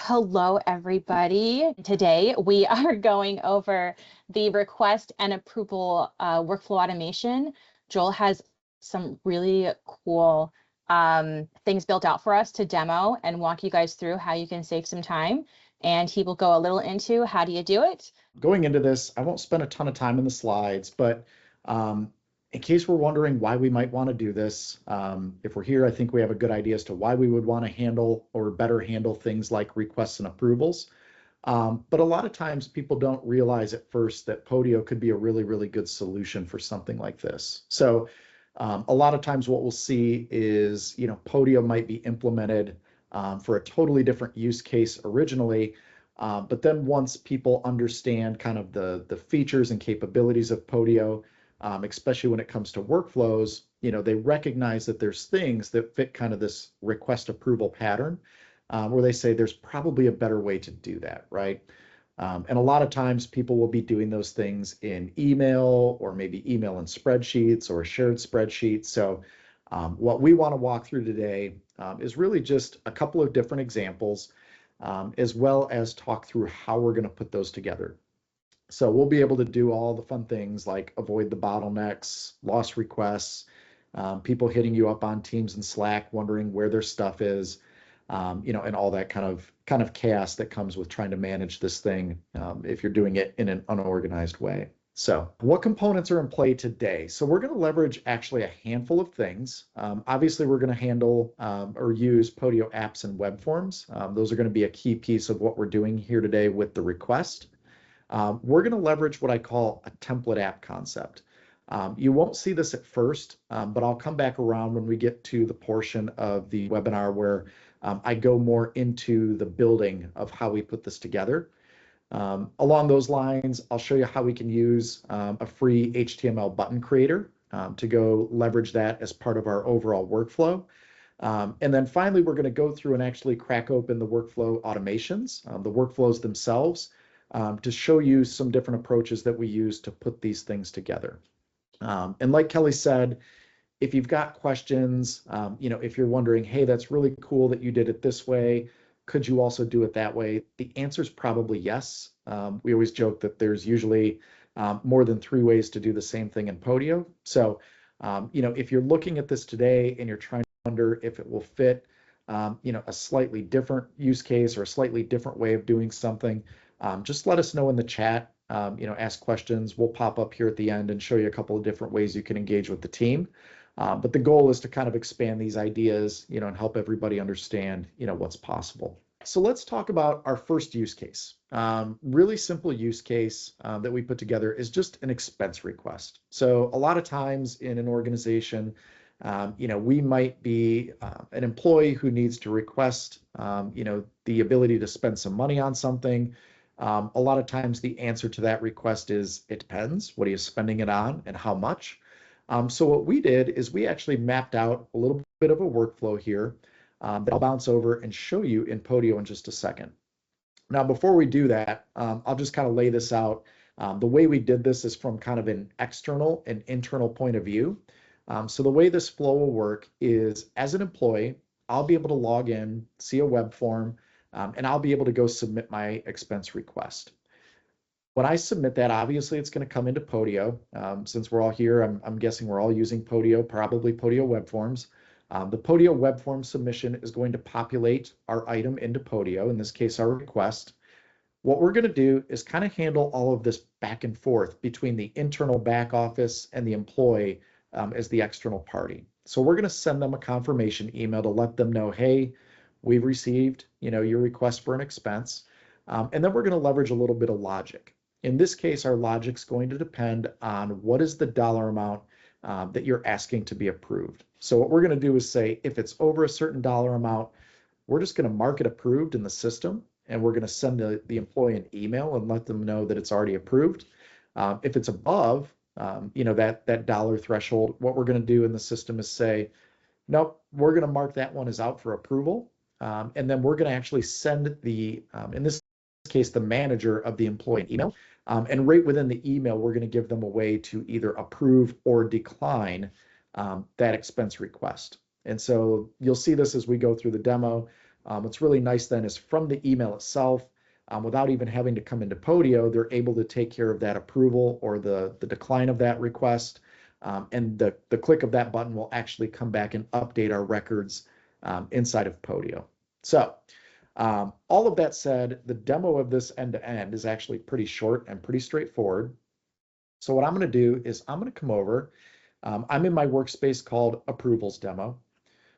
Hello, everybody. Today we are going over the request and approval workflow automation. Joel has some really cool things built out for us to demo and walk you guys through how you can save some time. And he will go a little into how do you do it. Going into this, I won't spend a ton of time in the slides, but in case we're wondering why we might want to do this, if we're here, I think we have a good idea as to why we would want to handle or better handle things like requests and approvals. But a lot of times people don't realize at first that Podio could be a really, really good solution for something like this. So a lot of times what we'll see is, Podio might be implemented for a totally different use case originally. But then once people understand kind of the features and capabilities of Podio, especially when it comes to workflows, they recognize that there's things that fit kind of this request approval pattern where they say there's probably a better way to do that, right? And a lot of times people will be doing those things in email or maybe email and spreadsheets or a shared spreadsheet. So what we want to walk through today is really just a couple of different examples, as well as talk through how we're going to put those together. So we'll be able to do all the fun things like avoid the bottlenecks, lost requests, people hitting you up on Teams and Slack, wondering where their stuff is, and all that kind of chaos that comes with trying to manage this thing if you're doing it in an unorganized way. So what components are in play today? So we're going to leverage actually a handful of things. Obviously, we're going to handle or use Podio apps and web forms. Those are going to be a key piece of what we're doing here today with the request. We're going to leverage what I call a template app concept. You won't see this at first, but I'll come back around when we get to the portion of the webinar where I go more into the building of how we put this together. Along those lines, I'll show you how we can use a free HTML button creator to go leverage that as part of our overall workflow. And then finally, we're going to go through and actually crack open the workflow automations, the workflows themselves, to show you some different approaches that we use to put these things together. And like Kelly said, if you've got questions, if you're wondering, hey, that's really cool that you did it this way, could you also do it that way? The answer is probably yes. We always joke that there's usually more than 3 ways to do the same thing in Podio. So, if you're looking at this today and you're trying to wonder if it will fit, a slightly different use case or a slightly different way of doing something, just let us know in the chat, ask questions. We'll pop up here at the end and show you a couple of different ways you can engage with the team. But the goal is to kind of expand these ideas, and help everybody understand, what's possible. So let's talk about our first use case. Really simple use case that we put together is just an expense request. So a lot of times in an organization, we might be an employee who needs to request, the ability to spend some money on something. A lot of times the answer to that request is, it depends. What are you spending it on and how much? So what we did is we actually mapped out a little bit of a workflow here that I'll bounce over and show you in Podio in just a second. Now, before we do that, I'll just kind of lay this out. The way we did this is from kind of an external and internal point of view. So the way this flow will work is, as an employee, I'll be able to log in, see a web form, and I'll be able to go submit my expense request. When I submit that, obviously it's going to come into Podio. Since we're all here, I'm guessing we're all using Podio, probably Podio web forms. The Podio web form submission is going to populate our item into Podio, in this case, our request. What we're going to do is kind of handle all of this back and forth between the internal back office and the employee as the external party. So we're going to send them a confirmation email to let them know, hey, we've received, your request for an expense. And then we're going to leverage a little bit of logic. In this case, our logic's going to depend on what is the dollar amount that you're asking to be approved. So what we're going to do is say, if it's over a certain dollar amount, we're just going to mark it approved in the system, and we're going to send the employee an email and let them know that it's already approved. If it's above, that dollar threshold, what we're going to do in the system is say, nope, we're going to mark that one as out for approval. And then we're going to actually send in this case, the manager of the employee an email. And right within the email, we're going to give them a way to either approve or decline that expense request. And so you'll see this as we go through the demo. What's really nice then is from the email itself, without even having to come into Podio, they're able to take care of that approval or the decline of that request. And the click of that button will actually come back and update our records inside of Podio. So all of that said, the demo of this end-to-end is actually pretty short and pretty straightforward. So what I'm going to do is I'm going to come over. I'm in my workspace called Approvals Demo.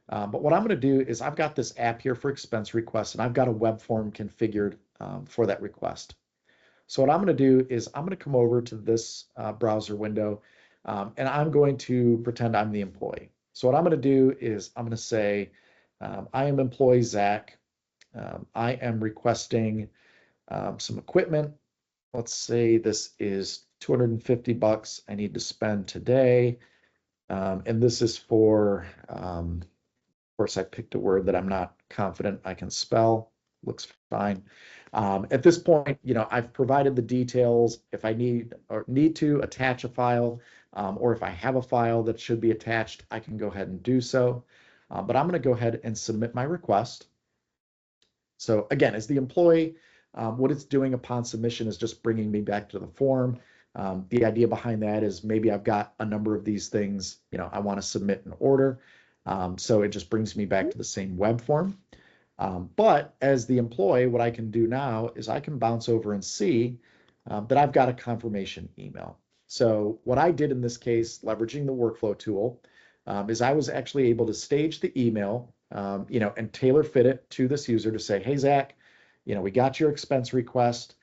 But what I'm going to do is I've got this app here for expense requests, and I've got a web form configured for that request. So what I'm going to do is I'm going to come over to this browser window, and I'm going to pretend I'm the employee. So what I'm going to do is I'm going to say, I am employee Zach. I am requesting some equipment. Let's say this is $250 I need to spend today. And this is for, of course, I picked a word that I'm not confident I can spell. Looks fine. At this point, I've provided the details. If I need to attach a file, or if I have a file that should be attached, I can go ahead and do so. But I'm going to go ahead and submit my request. So again, as the employee, what it's doing upon submission is just bringing me back to the form. The idea behind that is maybe I've got a number of these things, I want to submit an order. So it just brings me back to the same web form. But as the employee, what I can do now is I can bounce over and see that I've got a confirmation email. So what I did in this case, leveraging the workflow tool, is I was actually able to stage the email, and tailor fit it to this user to say, hey, Zach, we got your expense request.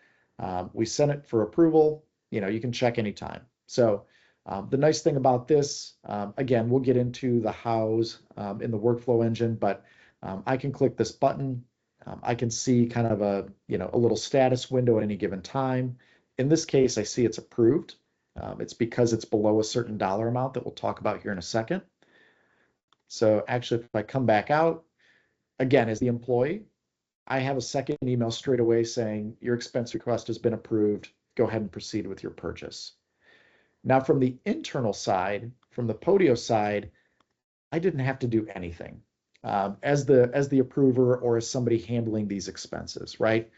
We sent it for approval. You can check anytime. So the nice thing about this, again, we'll get into the hows in the workflow engine, but I can click this button. I can see kind of a little status window at any given time. In this case, I see it's approved. It's because it's below a certain dollar amount that we'll talk about here in a second. So actually, if I come back out, again, as the employee, I have a second email straight away saying your expense request has been approved. Go ahead and proceed with your purchase. Now, from the internal side, from the Podio side, I didn't have to do anything as the approver or as somebody handling these expenses, right?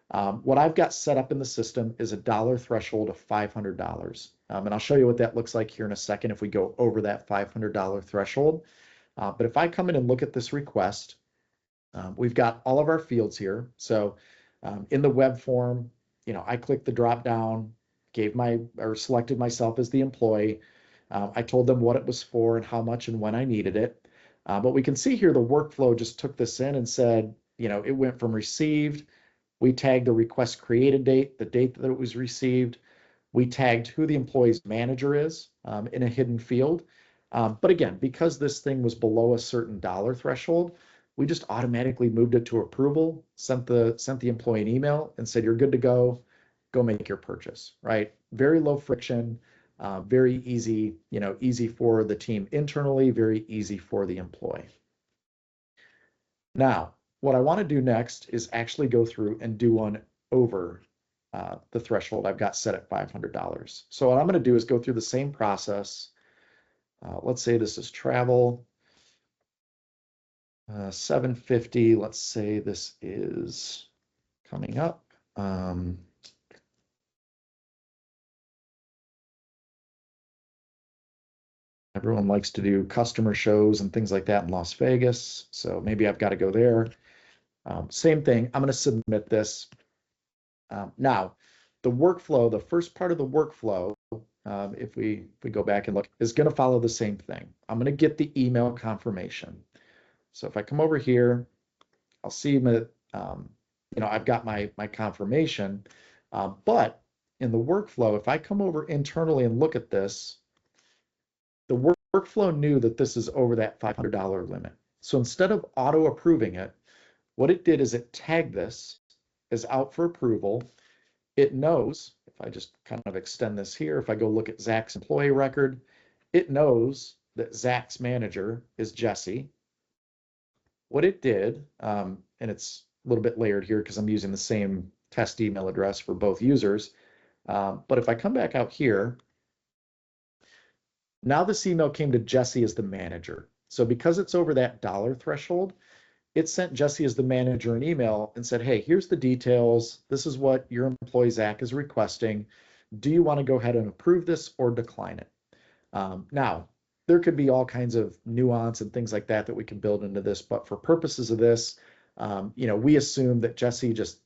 What I've got set up in the system is a dollar threshold of $500. And I'll show you what that looks like here in a second if we go over that $500 threshold. But if I come in and look at this request, we've got all of our fields here. So in the web form, I clicked the drop down, selected myself as the employee. I told them what it was for and how much and when I needed it. But we can see here the workflow just took this in and said, it went from received. We tagged the request created date, the date that it was received. We tagged who the employee's manager is in a hidden field. But again, because this thing was below a certain dollar threshold, we just automatically moved it to approval, sent the employee an email and said, you're good to go make your purchase, right? Very low friction, very easy, easy for the team internally, very easy for the employee. Now, what I want to do next is actually go through and do one over the threshold I've got set at $500. So what I'm going to do is go through the same process. Let's say this is travel. 750, let's say this is coming up. Everyone likes to do customer shows and things like that in Las Vegas. So maybe I've got to go there. Same thing, I'm going to submit this. Now, the workflow, the first part of the workflow, if we go back and look, is going to follow the same thing. I'm going to get the email confirmation. So if I come over here, I'll see that, I've got my confirmation, but in the workflow, if I come over internally and look at this, the workflow knew that this is over that $500 limit. So instead of auto approving it, what it did is it tagged this as out for approval. It knows, if I just kind of extend this here, if I go look at Zach's employee record, it knows that Zach's manager is Jesse. What it did, and it's a little bit layered here because I'm using the same test email address for both users. But if I come back out here, now this email came to Jesse as the manager. So because it's over that dollar threshold, it sent Jesse as the manager an email and said, hey, here's the details. This is what your employee Zach is requesting. Do you want to go ahead and approve this or decline it? Now, there could be all kinds of nuance and things like that that we can build into this, but for purposes of this, we assume that Jesse just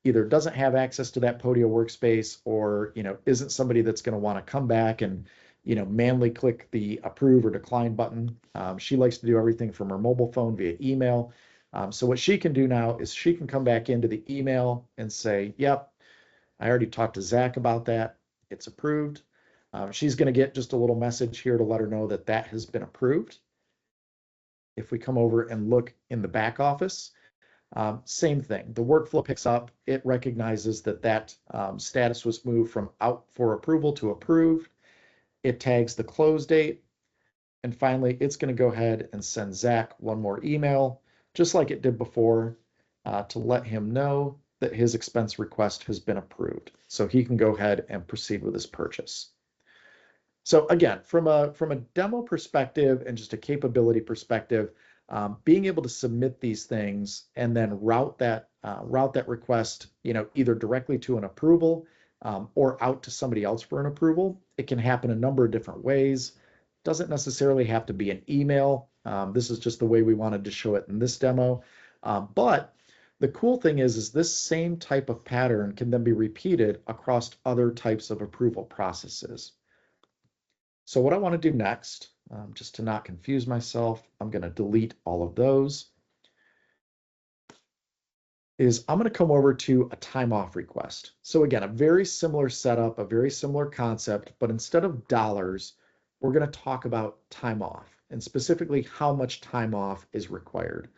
either doesn't have access to that Podio workspace or, isn't somebody that's going to want to come back and, manually click the approve or decline button. She likes to do everything from her mobile phone via email. So what she can do now is she can come back into the email and say, yep, I already talked to Zach about that. It's approved. She's going to get just a little message here to let her know that that has been approved. If we come over and look in the back office, same thing. The workflow picks up. It recognizes that status was moved from out for approval to approved. It tags the close date. And finally, it's going to go ahead and send Zach one more email, just like it did before, to let him know that his expense request has been approved. So he can go ahead and proceed with his purchase. So again, from a demo perspective and just a capability perspective, being able to submit these things and then route that request, either directly to an approval or out to somebody else for an approval, it can happen a number of different ways. Doesn't necessarily have to be an email. This is just the way we wanted to show it in this demo. But the cool thing is this same type of pattern can then be repeated across other types of approval processes. So what I want to do next, just to not confuse myself, I'm going to delete all of those, is I'm going to come over to a time off request. So again, a very similar setup, a very similar concept, but instead of dollars, we're going to talk about time off and specifically how much time off is required.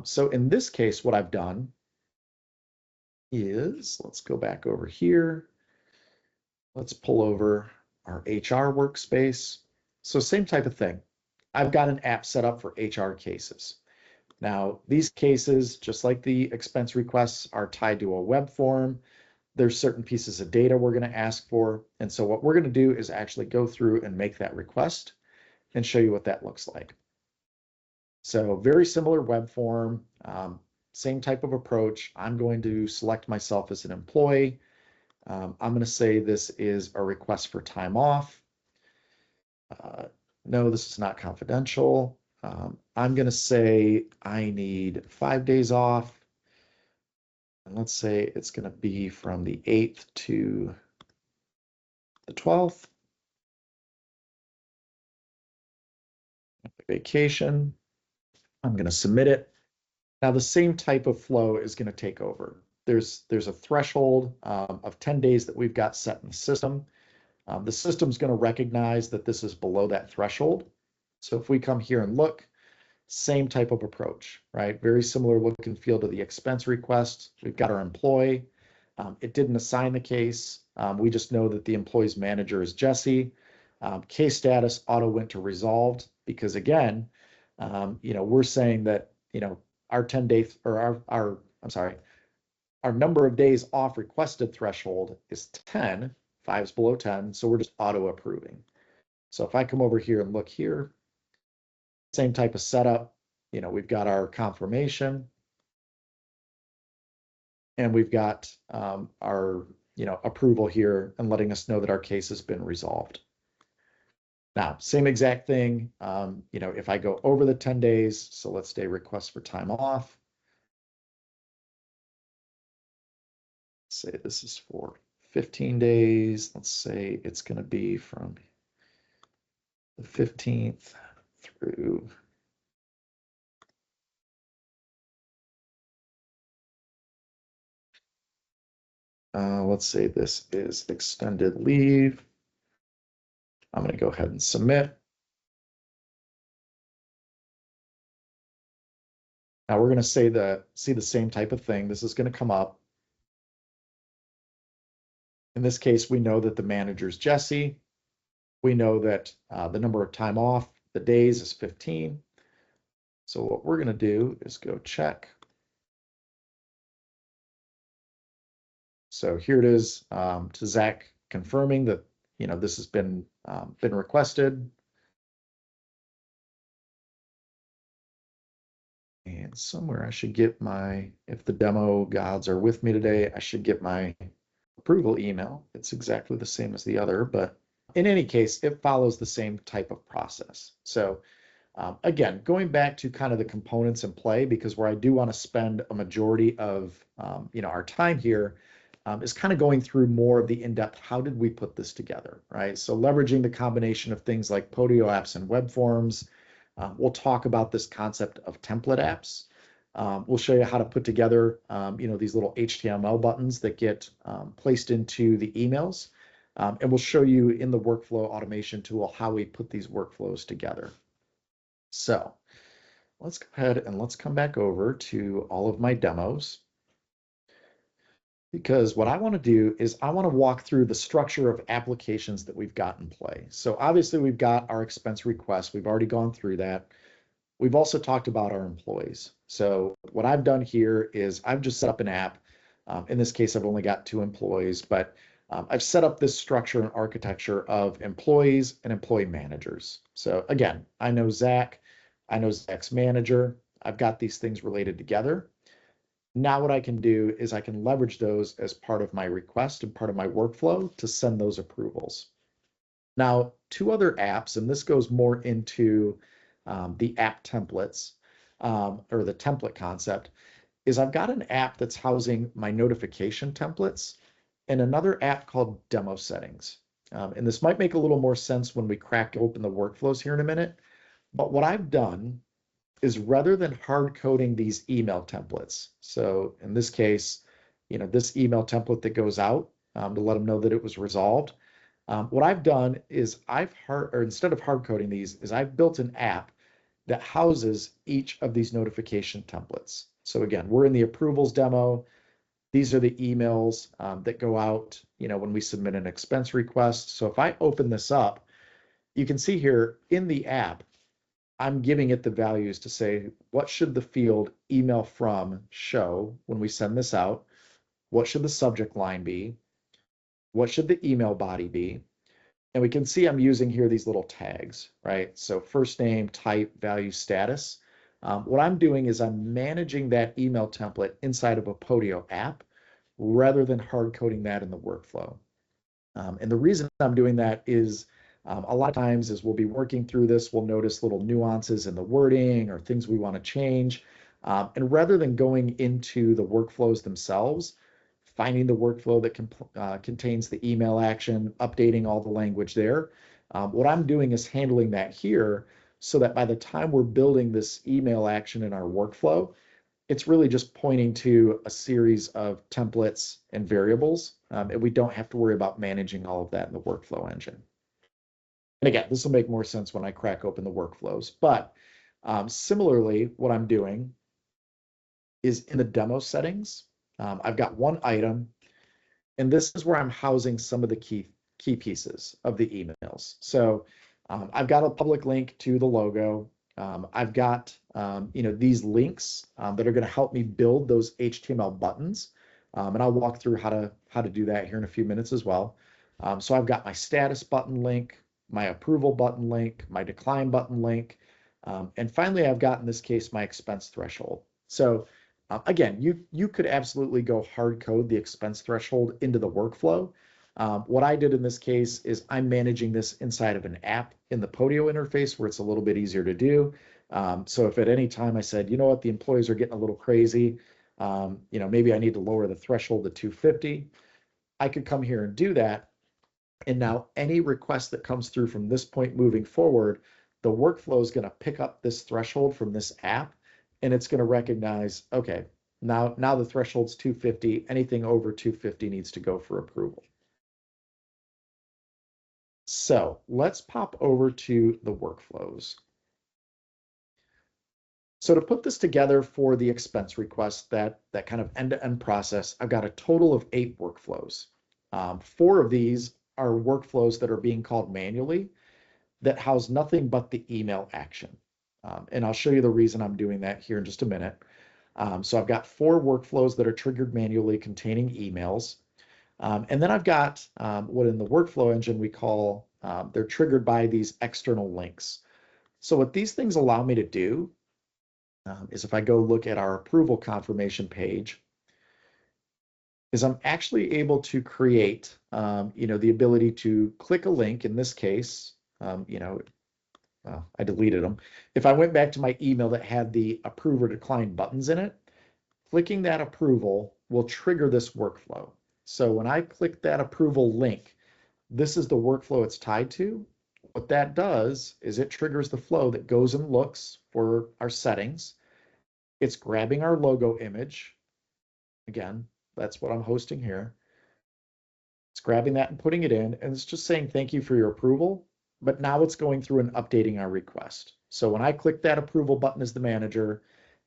So in this case, what I've done is, let's go back over here. Let's pull over our HR workspace. So same type of thing. I've got an app set up for HR cases. Now, these cases, just like the expense requests, are tied to a web form. There's certain pieces of data we're going to ask for. And so what we're going to do is actually go through and make that request and show you what that looks like. So very similar web form, same type of approach. I'm going to select myself as an employee. I'm going to say this is a request for time off. No, this is not confidential. I'm going to say I need 5 days off. And let's say it's going to be from the 8th to the 12th. Vacation. I'm going to submit it. Now the same type of flow is going to take over. There's a threshold of 10 days that we've got set in the system. The system's going to recognize that this is below that threshold. So if we come here and look, same type of approach, right? Very similar look and feel to the expense request. We've got our employee. It didn't assign the case. We just know that the employee's manager is Jesse. Case status auto went to resolved because again, we're saying that, our 10 days or our number of days off requested threshold is 10, 5 is below 10. So we're just auto approving. So if I come over here and look here, same type of setup, we've got our confirmation and we've got our, approval here and letting us know that our case has been resolved. Now, same exact thing, if I go over the 10 days, so let's say request for time off. Say this is for 15 days. Let's say it's going to be from the 15th through let's say this is extended leave. I'm going to go ahead and submit. Now we're going to see the same type of thing. This is going to come up. In this case, we know that the manager's Jesse. We know that the number of time off, the days is 15. So what we're going to do is go check. So here it is to Zach confirming that this has been requested. And somewhere I should get my, if the demo gods are with me today, I should get my approval email. It's exactly the same as the other, but in any case, it follows the same type of process. So again, going back to kind of the components in play, because where I do want to spend a majority of our time here is kind of going through more of the in-depth, how did we put this together, right? So leveraging the combination of things like Podio apps and web forms. We'll talk about this concept of template apps. We'll show you how to put together these little HTML buttons that get placed into the emails. And we'll show you in the workflow automation tool how we put these workflows together. So let's go ahead and let's come back over to all of my demos, because what I want to do is I want to walk through the structure of applications that we've got in play. So obviously we've got our expense request. We've already gone through that. We've also talked about our employees. So what I've done here is I've just set up an app. In this case, I've only got 2 employees, but I've set up this structure and architecture of employees and employee managers. So again, I know Zach, I know Zach's manager. I've got these things related together. Now what I can do is I can leverage those as part of my request and part of my workflow to send those approvals. Now, 2 other apps, and this goes more into the app templates or the template concept, is I've got an app that's housing my notification templates and another app called demo settings. And this might make a little more sense when we crack open the workflows here in a minute. But what I've done is rather than hard coding these email templates, so in this case, this email template that goes out to let them know that it was resolved, what I've done is instead of hard coding these, is I've built an app that houses each of these notification templates. So again, we're in the approvals demo. These are the emails that go out, when we submit an expense request. So if I open this up, you can see here in the app, I'm giving it the values to say, what should the field email from show when we send this out? What should the subject line be? What should the email body be? And we can see I'm using here these little tags, right? So first name, type, value, status. What I'm doing is I'm managing that email template inside of a Podio app rather than hard coding that in the workflow. And the reason I'm doing that is a lot of times as we'll be working through this, we'll notice little nuances in the wording or things we want to change. And rather than going into the workflows themselves, finding the workflow that contains the email action, updating all the language there, what I'm doing is handling that here so that by the time we're building this email action in our workflow, it's really just pointing to a series of templates and variables, and we don't have to worry about managing all of that in the workflow engine. And again, this will make more sense when I crack open the workflows. But similarly, what I'm doing is in the demo settings, I've got one item, and this is where I'm housing some of the key pieces of the emails. So I've got a public link to the logo. I've got these links that are going to help me build those HTML buttons, and I'll walk through how to do that here in a few minutes as well. So I've got my status button link, my approval button link, my decline button link, and finally I've got in this case my expense threshold. So again, you could absolutely go hard code the expense threshold into the workflow. What I did in this case is I'm managing this inside of an app in the Podio interface where it's a little bit easier to do. So if at any time I said, you know what, the employees are getting a little crazy, maybe I need to lower the threshold to 250, I could come here and do that. And now any request that comes through from this point moving forward, the workflow is going to pick up this threshold from this app, and it's going to recognize, okay, now the threshold's 250. Anything over 250 needs to go for approval. So let's pop over to the workflows. So to put this together for the expense request, that kind of end-to-end process, I've got a total of 8 workflows. 4 of these are workflows that are being called manually that house nothing but the email action. And I'll show you the reason I'm doing that here in just a minute. So I've got 4 workflows that are triggered manually containing emails. And then I've got what in the workflow engine we call, they're triggered by these external links. So what these things allow me to do is if I go look at our approval confirmation page, is I'm actually able to create, the ability to click a link. In this case, well, I deleted them. If I went back to my email that had the approve or decline buttons in it, clicking that approval will trigger this workflow. So when I click that approval link, this is the workflow it's tied to. What that does is it triggers the flow that goes and looks for our settings. It's grabbing our logo image. Again, that's what I'm hosting here. It's grabbing that and putting it in, and it's just saying thank you for your approval. But now it's going through and updating our request. So when I click that approval button as the manager,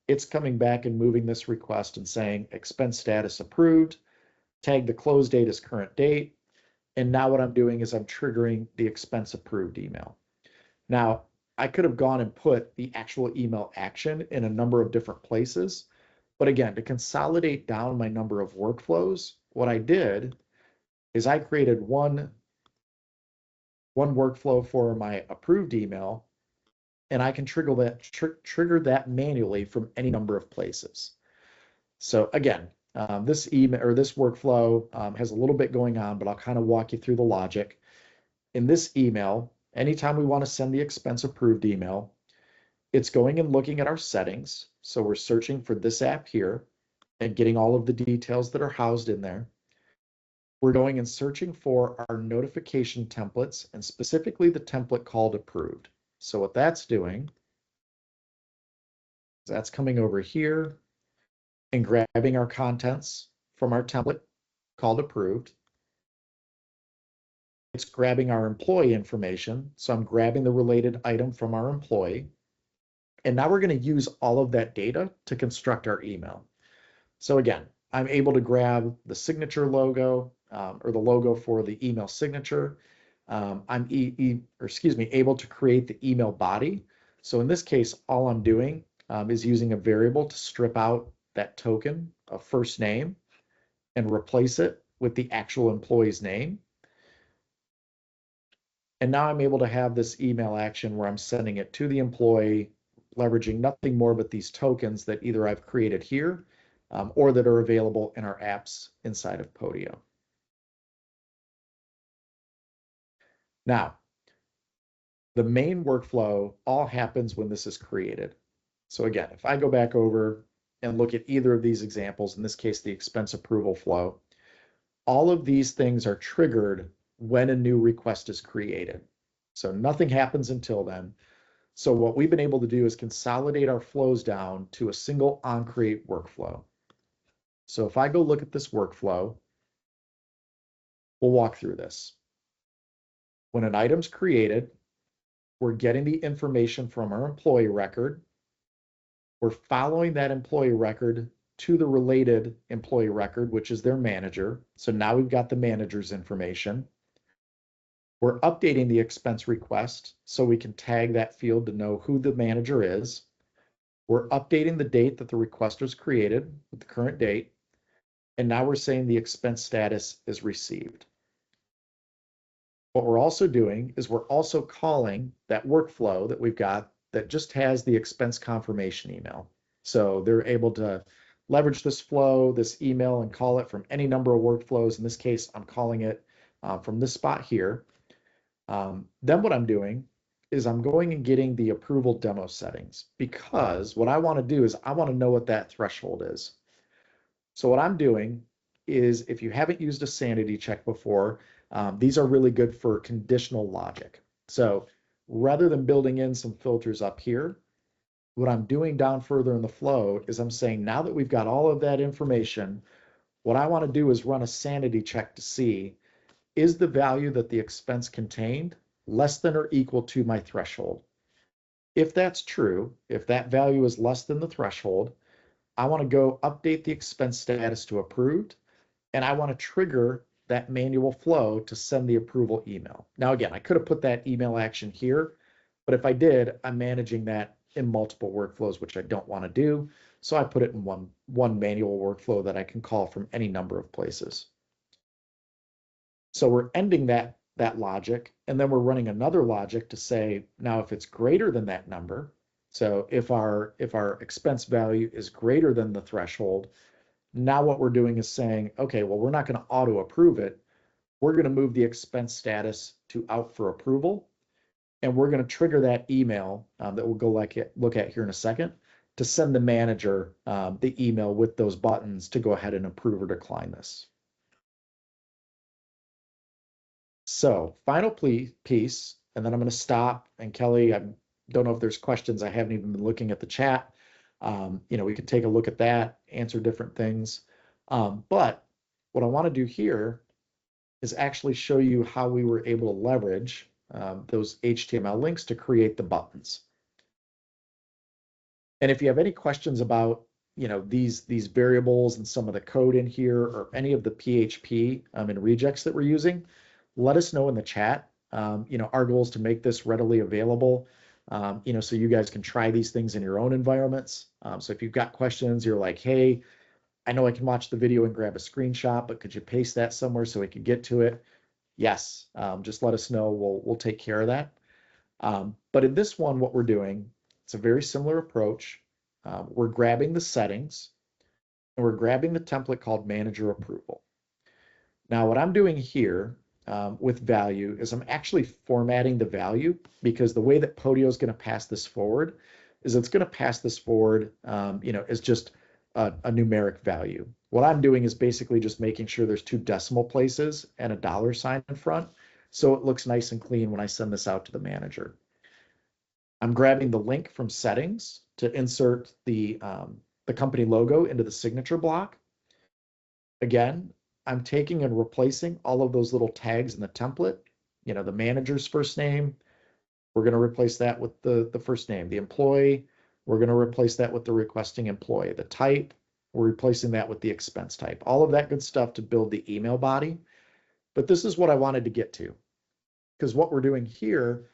it's coming back and moving this request and saying expense status approved, tag the close date as current date. And now what I'm doing is I'm triggering the expense approved email. Now, I could have gone and put the actual email action in a number of different places. But again, to consolidate down my number of workflows, what I did is I created one workflow for my approved email, and I can trigger that manually from any number of places. So again, this email or this workflow has a little bit going on, but I'll kind of walk you through the logic. In this email, anytime we want to send the expense approved email, it's going and looking at our settings. So we're searching for this app here and getting all of the details that are housed in there. We're going and searching for our notification templates, and specifically the template called approved. So what that's doing is that's coming over here and grabbing our contents from our template called approved. It's grabbing our employee information. So I'm grabbing the related item from our employee. And now we're going to use all of that data to construct our email. So again, I'm able to grab the signature logo, or the logo for the email signature. I'm able to create the email body. So in this case, all I'm doing is using a variable to strip out that token of first name and replace it with the actual employee's name. And now I'm able to have this email action where I'm sending it to the employee, leveraging nothing more but these tokens that either I've created here or that are available in our apps inside of Podio. Now, the main workflow all happens when this is created. So again, if I go back over and look at either of these examples, in this case, the expense approval flow, all of these things are triggered when a new request is created. So nothing happens until then. So what we've been able to do is consolidate our flows down to a single onCreate workflow. So if I go look at this workflow, we'll walk through this. When an item's created, we're getting the information from our employee record. We're following that employee record to the related employee record, which is their manager. So now we've got the manager's information. We're updating the expense request so we can tag that field to know who the manager is. We're updating the date that the request was created with the current date. And now we're saying the expense status is received. What we're also doing is we're also calling that workflow that we've got that just has the expense confirmation email. So they're able to leverage this flow, this email, and call it from any number of workflows. In this case, I'm calling it from this spot here. Then what I'm doing is I'm going and getting the approval demo settings, because what I want to do is I want to know what that threshold is. So what I'm doing is, if you haven't used a sanity check before, these are really good for conditional logic. So rather than building in some filters up here, what I'm doing down further in the flow is I'm saying, now that we've got all of that information, what I want to do is run a sanity check to see, is the value that the expense contained less than or equal to my threshold? If that's true, if that value is less than the threshold, I want to go update the expense status to approved, and I want to trigger that manual flow to send the approval email. Now, again, I could have put that email action here, but if I did, I'm managing that in multiple workflows, which I don't want to do. So I put it in one manual workflow that I can call from any number of places. So we're ending that logic, and then we're running another logic to say, now if it's greater than that number, So if our expense value is greater than the threshold, now what we're doing is saying, okay, well, we're not going to auto approve it. We're going to move the expense status to out for approval. And we're going to trigger that email that we'll go look at here in a second to send the manager the email with those buttons to go ahead and approve or decline this. So final piece, and then I'm going to stop. And Kelly, I don't know if there's questions. I haven't even been looking at the chat. We could take a look at that, answer different things. But what I want to do here is actually show you how we were able to leverage those HTML links to create the buttons. And if you have any questions about these variables and some of the code in here or any of the PHP and regex that we're using, let us know in the chat. Our goal is to make this readily available, so you guys can try these things in your own environments. So if you've got questions, you're like, hey, I know I can watch the video and grab a screenshot, but could you paste that somewhere so we can get to it? Yes, just let us know. We'll take care of that. But in this one, what we're doing, it's a very similar approach. We're grabbing the settings and we're grabbing the template called manager approval. Now, what I'm doing here with value is I'm actually formatting the value, because the way that Podio is going to pass this forward is it's going to pass this forward, as just a numeric value. What I'm doing is basically just making sure there's 2 decimal places and a $ in front, so it looks nice and clean when I send this out to the manager. I'm grabbing the link from settings to insert the company logo into the signature block. Again, I'm taking and replacing all of those little tags in the template. The manager's first name, we're going to replace that with the first name. The employee, we're going to replace that with the requesting employee. The type, we're replacing that with the expense type. All of that good stuff to build the email body. But this is what I wanted to get to, because what we're doing here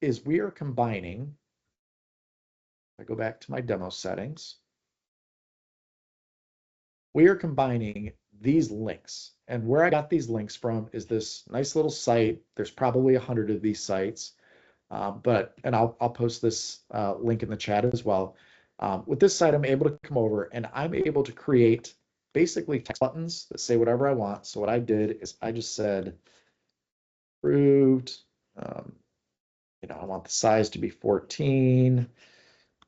is we are combining. I go back to my demo settings. We are combining these links, and where I got these links from is this nice little site. There's probably 100 of these sites, and I'll post this link in the chat as well. With this site, I'm able to come over and I'm able to create basically text buttons that say whatever I want. So what I did is I just said approved. I want the size to be 14.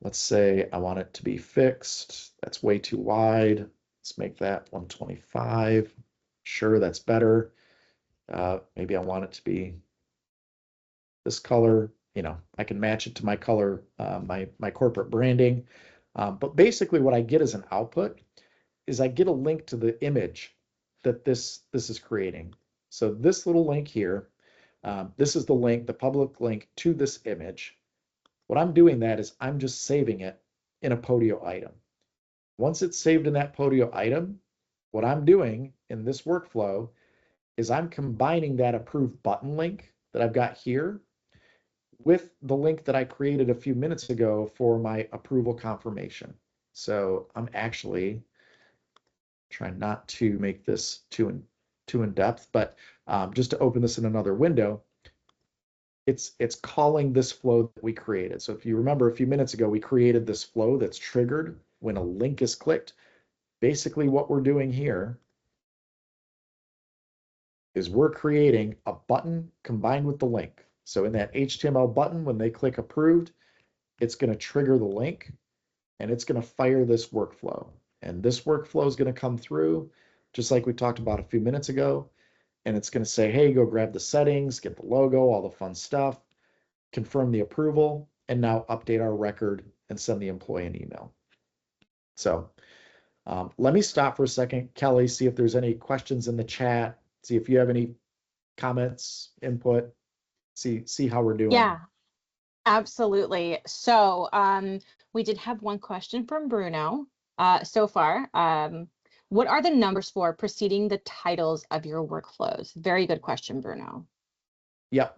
Let's say I want it to be fixed. That's way too wide. Let's make that 125. Sure, that's better. Maybe I want it to be this color. I can match it to my color, my corporate branding. But basically what I get as an output is I get a link to the image that this is creating. So this little link here, this is the link, the public link to this image. What I'm doing that is I'm just saving it in a Podio item. Once it's saved in that Podio item, what I'm doing in this workflow is I'm combining that approved button link that I've got here with the link that I created a few minutes ago for my approval confirmation. So I'm actually trying not to make this too in depth, but just to open this in another window, it's calling this flow that we created. So if you remember a few minutes ago, we created this flow that's triggered when a link is clicked. Basically what we're doing here is we're creating a button combined with the link. So in that HTML button, when they click approved, it's going to trigger the link and it's going to fire this workflow. And this workflow is going to come through just like we talked about a few minutes ago. And it's going to say, hey, go grab the settings, get the logo, all the fun stuff, confirm the approval, and now update our record and send the employee an email. So let me stop for a second, Kelly, see if there's any questions in the chat, see if you have any comments, input, see how we're doing. Yeah, absolutely. So we did have one question from Bruno so far. What are the numbers for preceding the titles of your workflows? Very good question, Bruno. Yep.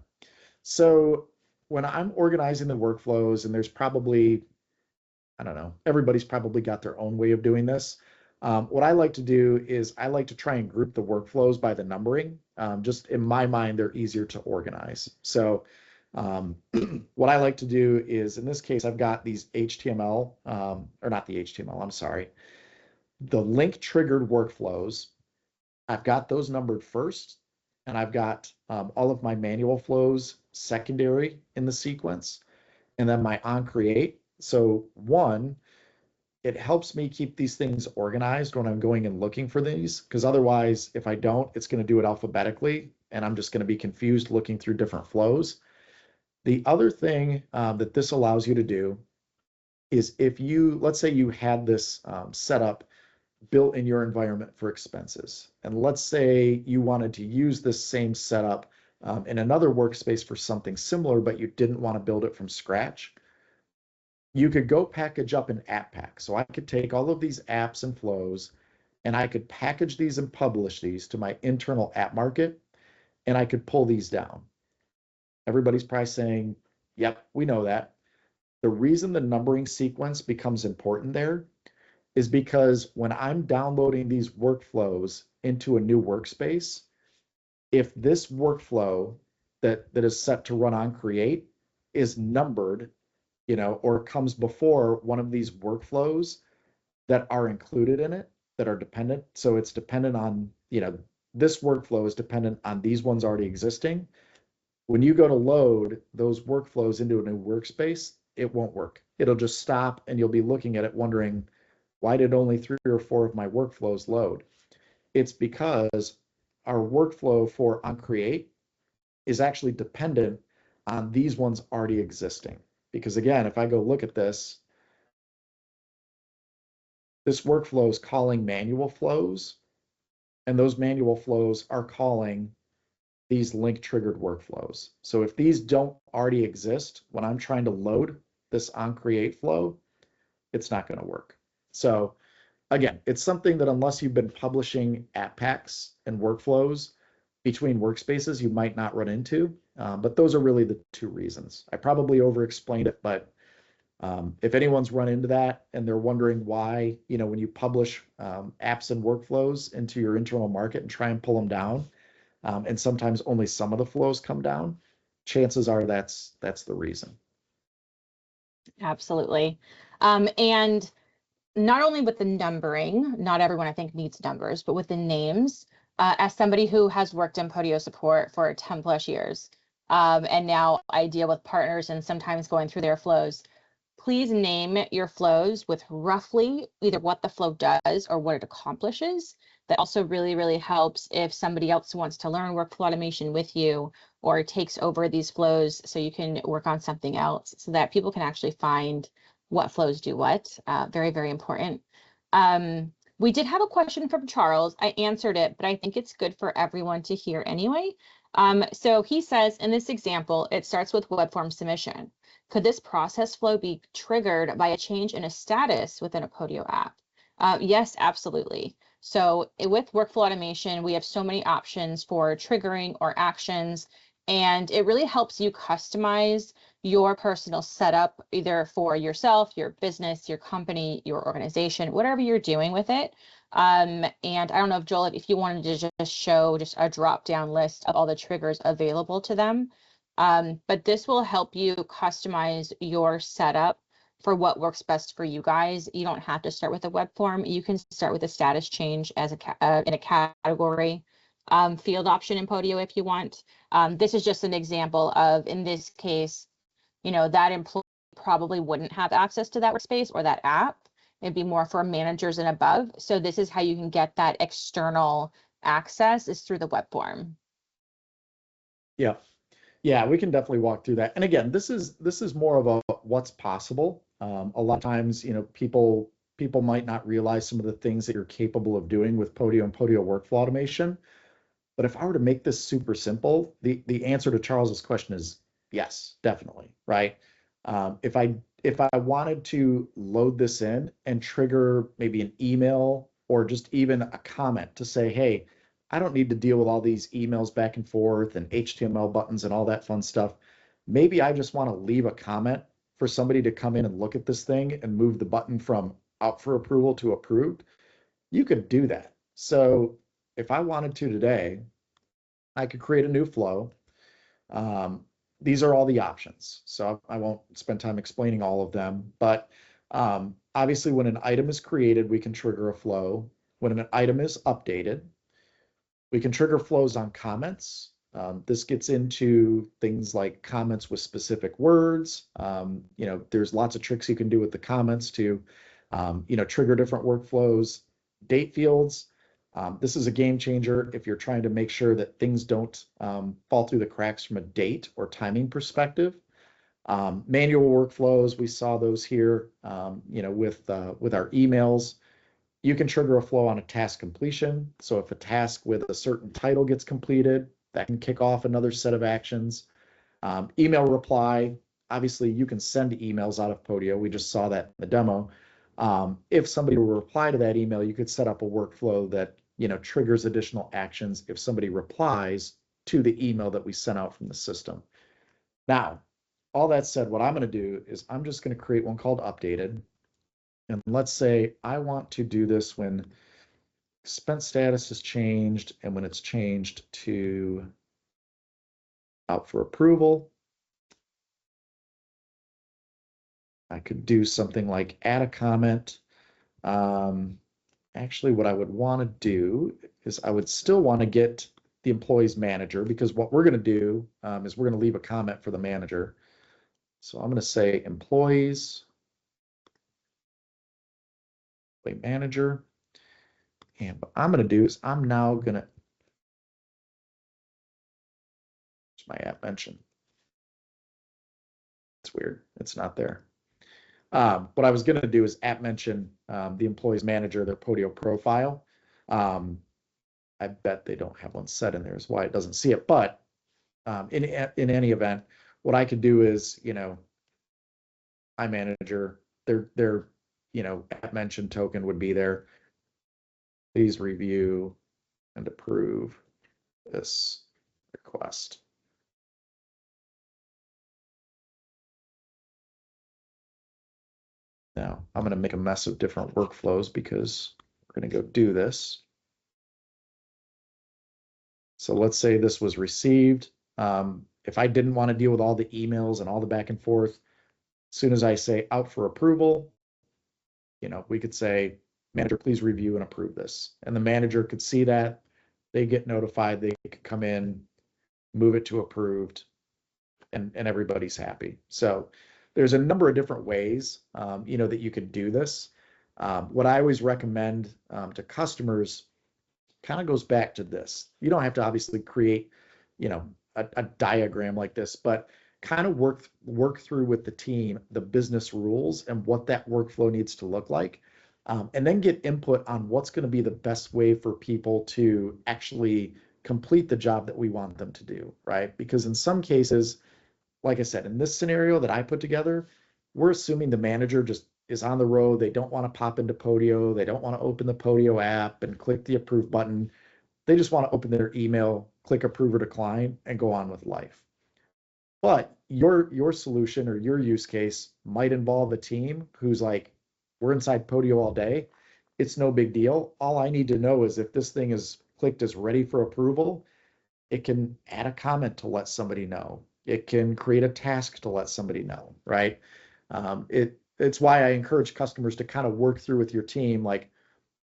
So when I'm organizing the workflows, and there's probably, I don't know, everybody's probably got their own way of doing this. What I like to do is I like to try and group the workflows by the numbering. Just in my mind, they're easier to organize. So What I like to do is, in this case, I've got these HTML, or not the HTML, I'm sorry, the link triggered workflows. I've got those numbered first, and I've got all of my manual flows secondary in the sequence, and then my on create. So one, it helps me keep these things organized when I'm going and looking for these, because otherwise, if I don't, it's going to do it alphabetically, and I'm just going to be confused looking through different flows. The other thing that this allows you to do is if you, let's say you had this setup built in your environment for expenses, and let's say you wanted to use this same setup in another workspace for something similar, but you didn't want to build it from scratch, you could go package up an app pack. So I could take all of these apps and flows, and I could package these and publish these to my internal app market, and I could pull these down. Everybody's probably saying, yep, we know that. The reason the numbering sequence becomes important there is because when I'm downloading these workflows into a new workspace, if this workflow that is set to run on create is numbered, or comes before one of these workflows that are included in it, that are dependent. So it's dependent on, this workflow is dependent on these ones already existing. When you go to load those workflows into a new workspace, it won't work. It'll just stop, and you'll be looking at it wondering, why did only 3 or 4 of my workflows load? It's because our workflow for onCreate is actually dependent on these ones already existing. Because again, if I go look at this workflow is calling manual flows, and those manual flows are calling these link triggered workflows. So if these don't already exist, when I'm trying to load this onCreate flow, it's not going to work. So again, it's something that unless you've been publishing app packs and workflows between workspaces, you might not run into. But those are really the 2 reasons. I probably over-explained it, but if anyone's run into that and they're wondering why, when you publish apps and workflows into your internal market and try and pull them down, and sometimes only some of the flows come down, chances are that's the reason. Absolutely. And not only with the numbering, not everyone I think needs numbers, but with the names, as somebody who has worked in Podio support for 10 plus years, and now I deal with partners and sometimes going through their flows, please name your flows with roughly either what the flow does or what it accomplishes. That also really, really helps if somebody else wants to learn workflow automation with you or takes over these flows so you can work on something else so that people can actually find what flows do what. Very, very important. We did have a question from Charles. I answered it, but I think it's good for everyone to hear anyway. So he says, in this example, it starts with web form submission. Could this process flow be triggered by a change in a status within a Podio app? Yes, absolutely. So with workflow automation, we have so many options for triggering or actions, and it really helps you customize your personal setup, either for yourself, your business, your company, your organization, whatever you're doing with it. And I don't know if Joel, if you wanted to just show just a drop down list of all the triggers available to them. But this will help you customize your setup for what works best for you guys. You don't have to start with a web form. You can start with a status change as in a category field option in Podio if you want. This is just an example of, in this case, that employee probably wouldn't have access to that workspace or that app. It'd be more for managers and above. So this is how you can get that external access, is through the web form. Yeah. Yeah, we can definitely walk through that. And again, this is more of a what's possible. A lot of times, people might not realize some of the things that you're capable of doing with Podio and Podio workflow automation. But if I were to make this super simple, the answer to Charles's question is yes, definitely, right? If I wanted to load this in and trigger maybe an email or just even a comment to say, hey, I don't need to deal with all these emails back and forth and HTML buttons and all that fun stuff. Maybe I just want to leave a comment for somebody to come in and look at this thing and move the button from out for approval to approved. You could do that. So if I wanted to today, I could create a new flow, these are all the options. So I won't spend time explaining all of them, but obviously when an item is created, we can trigger a flow. When an item is updated, we can trigger flows on comments. This gets into things like comments with specific words. There's lots of tricks you can do with the comments to, trigger different workflows. Date fields. This is a game changer if you're trying to make sure that things don't fall through the cracks from a date or timing perspective. Manual workflows, we saw those here, with our emails. You can trigger a flow on a task completion. So if a task with a certain title gets completed, that can kick off another set of actions. Email reply, obviously you can send emails out of Podio. We just saw that in the demo. If somebody will reply to that email, you could set up a workflow that triggers additional actions if somebody replies to the email that we sent out from the system. Now, all that said, what I'm going to do is I'm just going to create one called updated. And let's say I want to do this when expense status is changed and when it's changed to out for approval. I could do something like add a comment. Actually, what I would want to do is I would still want to get the employee's manager, because what we're going to do is we're going to leave a comment for the manager. So I'm going to say employees, manager. And what I'm going to do is I'm now going to, my app mention. It's weird. It's not there. What I was going to do is app mention the employee's manager, their Podio profile. I bet they don't have one set in there, is why it doesn't see it. But in any event, what I could do is, my manager, their app mention token would be there. Please review and approve this request. Now, I'm going to make a mess of different workflows because we're going to go do this. So let's say this was received. If I didn't want to deal with all the emails and all the back and forth, as soon as I say out for approval, we could say, manager, please review and approve this. And the manager could see that. They get notified. They could come in, move it to approved, and everybody's happy. So there's a number of different ways, that you could do this. What I always recommend to customers kind of goes back to this. You don't have to obviously create, a diagram like this, but kind of work through with the team the business rules and what that workflow needs to look like, and then get input on what's going to be the best way for people to actually complete the job that we want them to do, right? Because in some cases, like I said, in this scenario that I put together, we're assuming the manager just is on the road. They don't want to pop into Podio. They don't want to open the Podio app and click the approve button. They just want to open their email, click approve or decline, and go on with life. But your solution or your use case might involve a team who's like, we're inside Podio all day. It's no big deal. All I need to know is if this thing is clicked as ready for approval, it can add a comment to let somebody know. It can create a task to let somebody know, right? It's why I encourage customers to kind of work through with your team, like,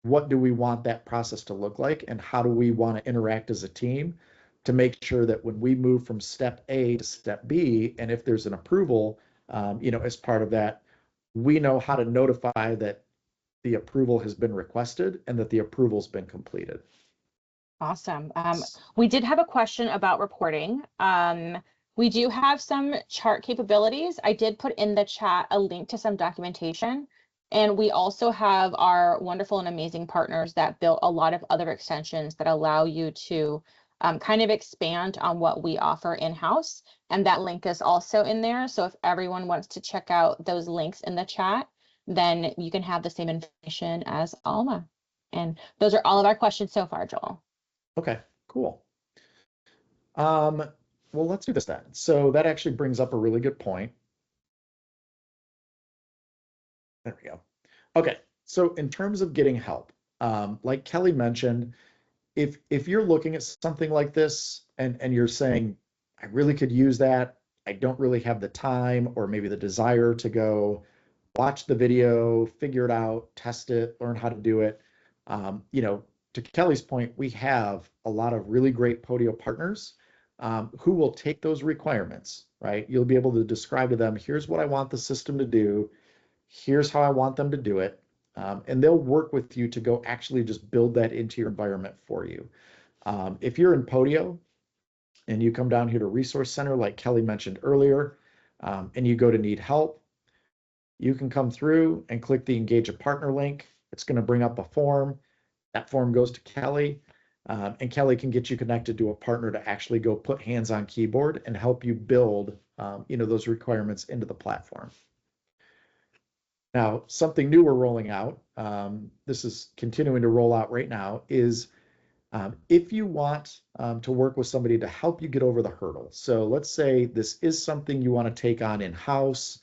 what do we want that process to look like, and how do we want to interact as a team to make sure that when we move from step A to step B, and if there's an approval, as part of that, we know how to notify that the approval has been requested and that the approval's been completed. Awesome. We did have a question about reporting. We do have some chart capabilities. I did put in the chat a link to some documentation. And we also have our wonderful and amazing partners that built a lot of other extensions that allow you to kind of expand on what we offer in-house. And that link is also in there. So if everyone wants to check out those links in the chat, then you can have the same information as Alma. And those are all of our questions so far, Joel. Okay, cool. Well, let's do this then. So that actually brings up a really good point. There we go. Okay, so in terms of getting help, like Kelly mentioned, if you're looking at something like this and you're saying, I really could use that, I don't really have the time or maybe the desire to go watch the video, figure it out, test it, learn how to do it. You know, to Kelly's point, we have a lot of really great Podio partners who will take those requirements, right? You'll be able to describe to them, here's what I want the system to do, here's how I want them to do it. And they'll work with you to go actually just build that into your environment for you. If you're in Podio and you come down here to Resource Center, like Kelly mentioned earlier, and you go to need help, you can come through and click the Engage a Partner link. It's going to bring up a form. That form goes to Kelly, and Kelly can get you connected to a partner to actually go put hands on keyboard and help you build, you know, those requirements into the platform. Now, something new we're rolling out, this is continuing to roll out right now, is if you want to work with somebody to help you get over the hurdle. So let's say this is something you want to take on in-house.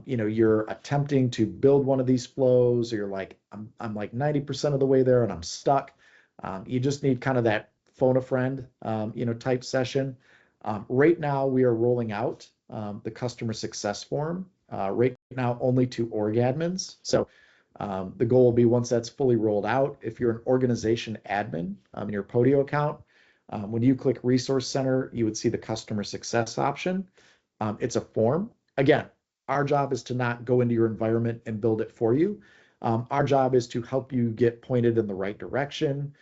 You know, you're attempting to build one of these flows, or you're like, I'm like 90% of the way there and I'm stuck. You just need kind of that phone a friend, you know, type session. Right now we are rolling out the customer success forum right now only to org admins. So the goal will be, once that's fully rolled out, if you're an organization admin in your Podio account, when you click Resource Center, you would see the customer success option. It's a form. Again, our job is to not go into your environment and build it for you. Our job is to help you get pointed in the right direction,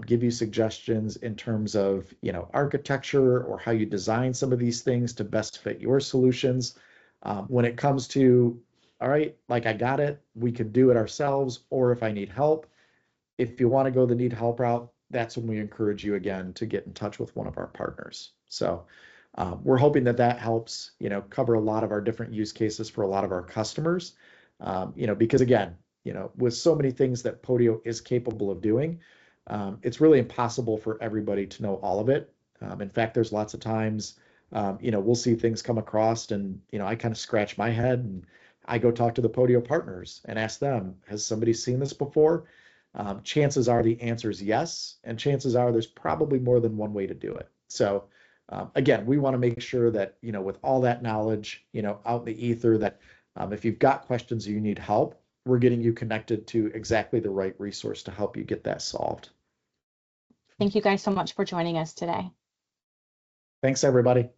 give you suggestions in terms of, you know, architecture or how you design some of these things to best fit your solutions. When it comes to, all right, like I got it, we could do it ourselves, or if I need help, if you want to go the need help route, that's when we encourage you again to get in touch with one of our partners. So we're hoping that that helps, you know, cover a lot of our different use cases for a lot of our customers, you know, because again, you know, with so many things that Podio is capable of doing, it's really impossible for everybody to know all of it. In fact, there's lots of times, you know, we'll see things come across and, you know, I kind of scratch my head and I go talk to the Podio partners and ask them, has somebody seen this before? Chances are the answer is yes, and chances are there's probably more than one way to do it. So again, we want to make sure that, you know, with all that knowledge, you know, out in the ether, that if you've got questions or you need help, we're getting you connected to exactly the right resource to help you get that solved. Thank you guys so much for joining us today. Thanks, everybody.